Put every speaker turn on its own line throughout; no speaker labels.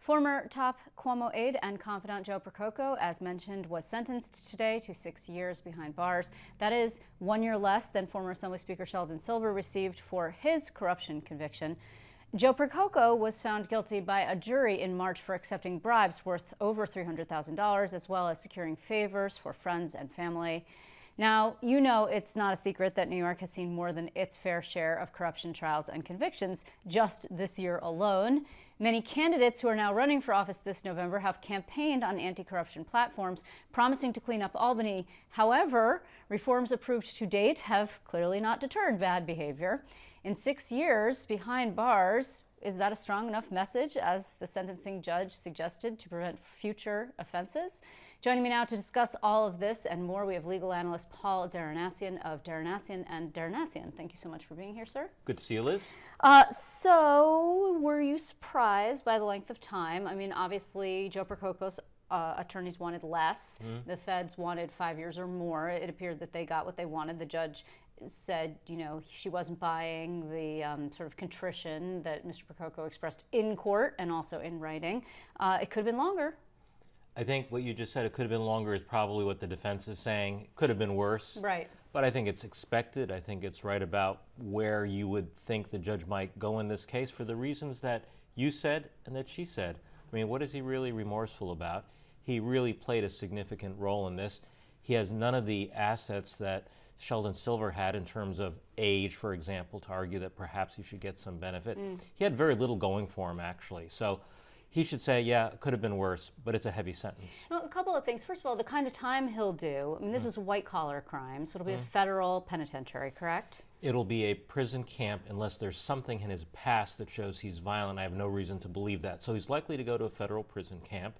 Former top Cuomo aide and confidant Joe Percoco, as mentioned, was sentenced today to 6 years behind bars. That is 1 year less than former Assembly Speaker Sheldon Silver received for his corruption conviction. Joe Percoco was found guilty by a jury in March for accepting bribes worth over $300,000, as well as securing favors for friends and family. Now, you know it's not a secret that New York has seen more than its fair share of corruption trials and convictions just this year alone. Many candidates who are now running for office this November have campaigned on anti-corruption platforms, promising to clean up Albany. However, reforms approved to date have clearly not deterred bad behavior. In 6 years behind bars, is that a strong enough message, as the sentencing judge suggested, to prevent future offenses? Joining me now to discuss all of this and more, we have legal analyst Paul DerOhannesian of DerOhannesian and DerOhannesian. Thank you so much for being here, sir.
Good to see you, Liz.
So, were you surprised by the length of time? I mean, obviously, Joe Percoco's attorneys wanted less. The feds wanted 5 years or more. It appeared that they got what they wanted. The judge said, you know, she wasn't buying the sort of contrition that Mr. Percoco expressed in court and also in writing. It could have been longer.
I think what you just said, it could have been longer, is probably what the defense is saying. It could have been worse.
Right.
But I think it's expected. I think it's right about where you would think the judge might go in this case for the reasons that you said and that she said. I mean, what is he really remorseful about? He really played a significant role in this. He has none of the assets that Sheldon Silver had in terms of age, for example, to argue that perhaps he should get some benefit. He had very little going for him, actually. So he should say, yeah, it could have been worse, but it's a heavy sentence.
Well, a couple of things. First of all, the kind of time he'll do, I mean, this is white-collar crime, so it'll be a federal penitentiary, correct?
It'll be a prison camp unless there's something in his past that shows he's violent. I have no reason to believe that. So he's likely to go to a federal prison camp.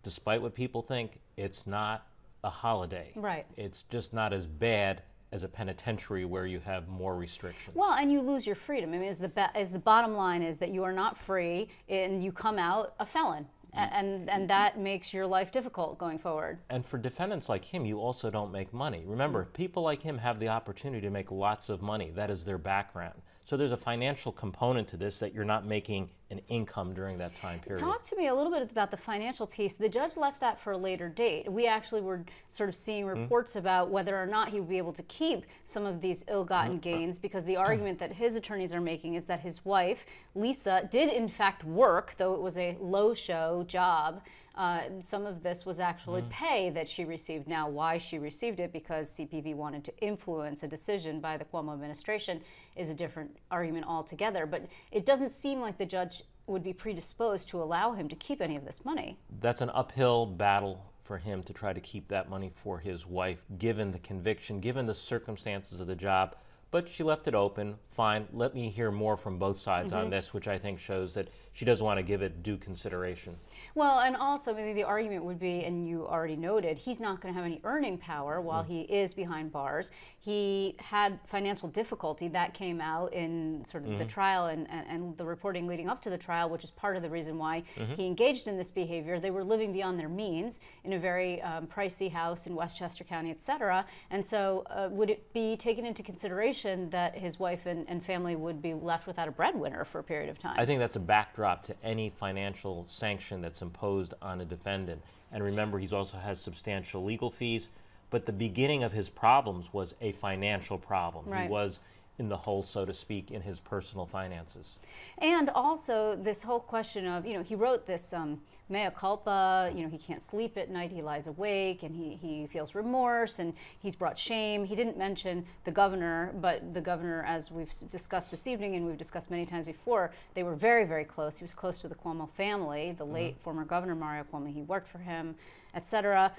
Despite what people think, it's not a holiday.
Right.
It's just not as bad as a penitentiary where you have more restrictions.
Well, and you lose your freedom. I mean, the bottom line is that you are not free and you come out a felon. And that makes your life difficult going forward.
And for defendants like him, you also don't make money. Remember, people like him have the opportunity to make lots of money. That is their background. So there's a financial component to this, that you're not making an income during that time period.
Talk to me a little bit about the financial piece. The judge left that for a later date. We actually were sort of seeing reports about whether or not he would be able to keep some of these ill-gotten gains, because the argument that his attorneys are making is that his wife, Lisa, did in fact work, though it was a low-show job. Some of this was actually pay that she received. Now, why she received it, because CPV wanted to influence a decision by the Cuomo administration, is a different argument altogether. But it doesn't seem like the judge would be predisposed to allow him to keep any of this money.
That's an uphill battle for him to try to keep that money for his wife, given the conviction, given the circumstances of the job. But she left it open. Fine, let me hear more from both sides on this, which I think shows that she doesn't want to give it due consideration.
Well, and also maybe the argument would be, and you already noted, he's not going to have any earning power while he is behind bars. He had financial difficulty. That came out in sort of the trial and the reporting leading up to the trial, which is part of the reason why he engaged in this behavior. They were living beyond their means in a very pricey house in Westchester County, et cetera. And so would it be taken into consideration that his wife and family would be left without a breadwinner for a period of time?
I think that's a backdrop to any financial sanction that's imposed on a defendant. And remember, he also has substantial legal fees, but the beginning of his problems was a financial problem.
Right.
He was in the hole, so to speak, in his personal finances.
And also this whole question of, you know, he wrote this mea culpa, you know, he can't sleep at night, he lies awake, and he feels remorse, and he's brought shame. He didn't mention the governor, but the governor, as we've discussed this evening and we've discussed many times before, they were very, very close. He was close to the Cuomo family, the late former governor Mario Cuomo. He worked for him, etc.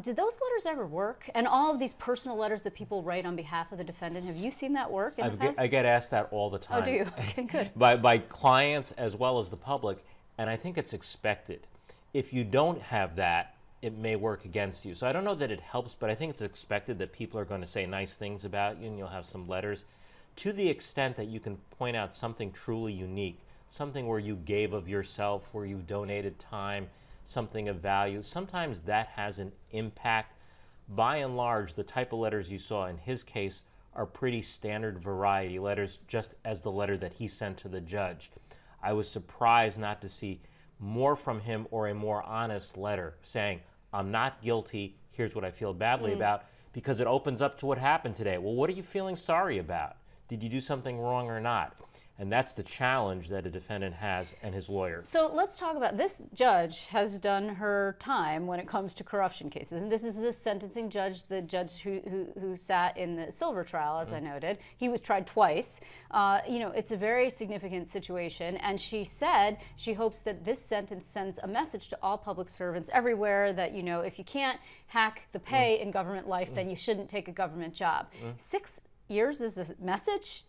Did those letters ever work? And all of these personal letters that people write on behalf of the defendant, have you seen that work in the past?
I get asked that all the time.
Oh, do you? Okay, good.
by clients as well as the public, and I think it's expected. If you don't have that, it may work against you. So I don't know that it helps, but I think it's expected that people are going to say nice things about you, and you'll have some letters. To the extent that you can point out something truly unique, something where you gave of yourself, where you've donated time, something of value, sometimes that has an impact. By and large, the type of letters you saw in his case are pretty standard variety letters, just as the letter that he sent to the judge. I was surprised not to see more from him or a more honest letter saying, I'm not guilty, here's what I feel badly about, because it opens up to what happened today. Well, what are you feeling sorry about? Did you do something wrong or not? And that's the challenge that a defendant has and his lawyer.
So let's talk about this. Judge has done her time when it comes to corruption cases. And this is the sentencing judge, the judge who sat in the Silver trial, as I noted. He was tried twice. It's a very significant situation. And she said she hopes that this sentence sends a message to all public servants everywhere that, if you can't hack the pay in government life, then you shouldn't take a government job. 6 years is a message?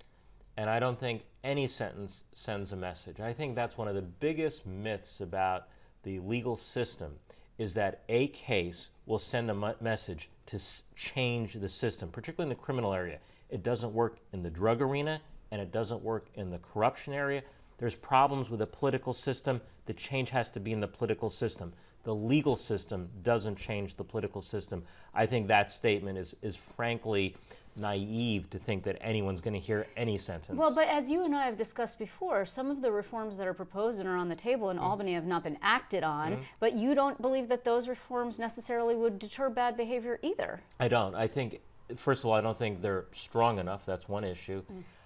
And I don't think any sentence sends a message. I think that's one of the biggest myths about the legal system, is that a case will send a message to change the system, particularly in the criminal area. It doesn't work in the drug arena, and it doesn't work in the corruption area. There's problems with the political system. The change has to be in the political system. The legal system doesn't change the political system. I think that statement is frankly naive to think that anyone's going to hear any sentence.
Well, but as you and I have discussed before, some of the reforms that are proposed and are on the table in Albany have not been acted on, but you don't believe that those reforms necessarily would deter bad behavior either.
I don't. I think, first of all, I don't think they're strong enough. That's one issue.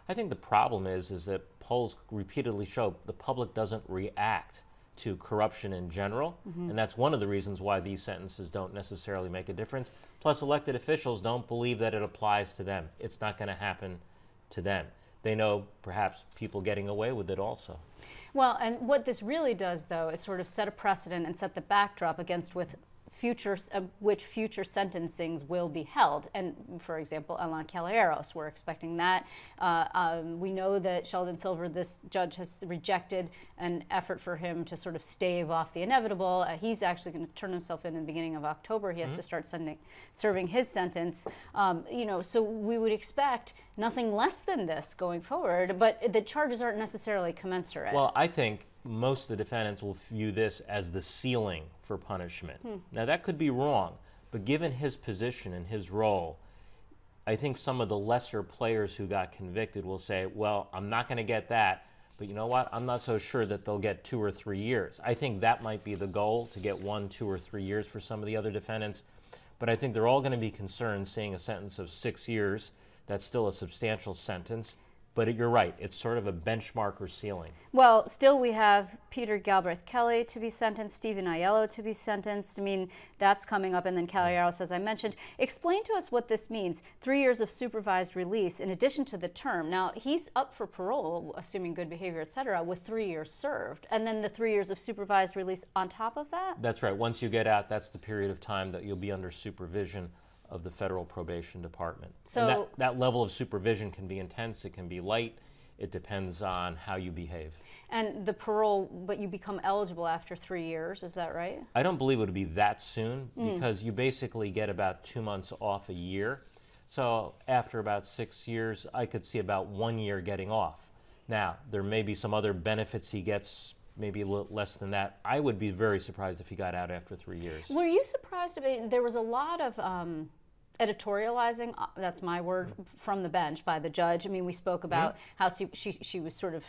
I think the problem is that polls repeatedly show the public doesn't react to corruption in general, and that's one of the reasons why these sentences don't necessarily make a difference. Plus, elected officials don't believe that it applies to them. It's not going to happen to them. They know perhaps people getting away with it also.
Well, and what this really does, though, is sort of set a precedent and set the backdrop against which future sentencings will be held. And for example, Elan Caballeros, we're expecting that. We know that Sheldon Silver, this judge, has rejected an effort for him to sort of stave off the inevitable. He's actually going to turn himself in the beginning of October. He has to start serving his sentence. So we would expect nothing less than this going forward, but the charges aren't necessarily commensurate.
Well, I think most of the defendants will view this as the ceiling for punishment. Now, that could be wrong, but given his position and his role, I think some of the lesser players who got convicted will say, well, I'm not going to get that, but you know what? I'm not so sure that they'll get 2 or 3 years. I think that might be the goal, to get 1, 2, or 3 years for some of the other defendants, but I think they're all going to be concerned seeing a sentence of 6 years. That's still a substantial sentence. But you're right, it's sort of a benchmark or ceiling.
Well, still we have Peter Galbraith Kelly to be sentenced, Stephen Aiello to be sentenced. I mean, that's coming up, and then Caballeros, as I mentioned. Explain to us what this means. 3 years of supervised release in addition to the term. Now, he's up for parole, assuming good behavior, et cetera, with 3 years served. And then the 3 years of supervised release on top of that?
That's right. Once you get out, that's the period of time that you'll be under supervision of the Federal Probation Department. So that level of supervision can be intense, it can be light, it depends on how you behave.
And the parole, but you become eligible after 3 years, is that right?
I don't believe it would be that soon, because you basically get about 2 months off a year. So after about 6 years, I could see about 1 year getting off. Now, there may be some other benefits he gets, maybe a little less than that. I would be very surprised if he got out after 3 years.
Were you surprised? There was a lot of editorializing, that's my word, from the bench by the judge. I mean, we spoke about how she was sort of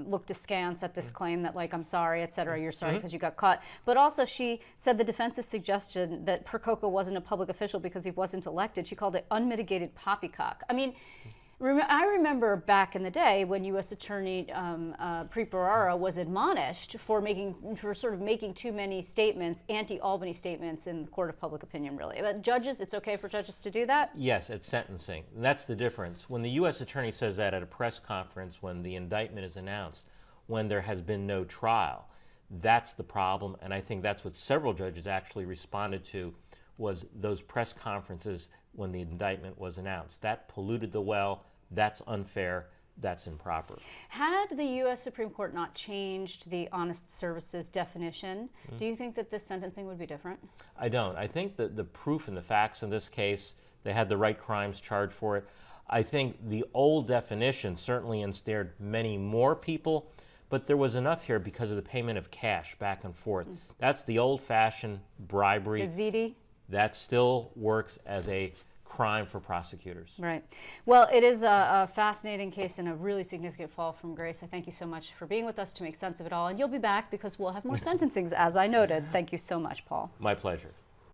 looked askance at this claim that, like, I'm sorry, et cetera, you're sorry because you got caught. But also she said the defense's suggestion that Percoco wasn't a public official because he wasn't elected, she called it unmitigated poppycock. I mean, I remember back in the day when U.S. Attorney Preet was admonished for sort of making too many statements, anti-Albany statements in the court of public opinion, really. But judges, it's okay for judges to do that?
Yes, at sentencing. And that's the difference. When the U.S. Attorney says that at a press conference, when the indictment is announced, when there has been no trial, that's the problem. And I think that's what several judges actually responded to, was those press conferences when the indictment was announced. That polluted the well. That's unfair, that's improper.
Had the U.S. Supreme Court not changed the honest services definition, do you think that this sentencing would be different?
I don't. I think that the proof and the facts in this case, they had the right crimes charged for it. I think the old definition certainly ensnared many more people, but there was enough here because of the payment of cash back and forth. That's the old-fashioned bribery.
The ZD?
That still works as a crime for prosecutors.
Right. Well, it is a fascinating case and a really significant fall from grace. I thank you so much for being with us to make sense of it all. And you'll be back because we'll have more sentencings, as I noted. Thank you so much, Paul.
My pleasure.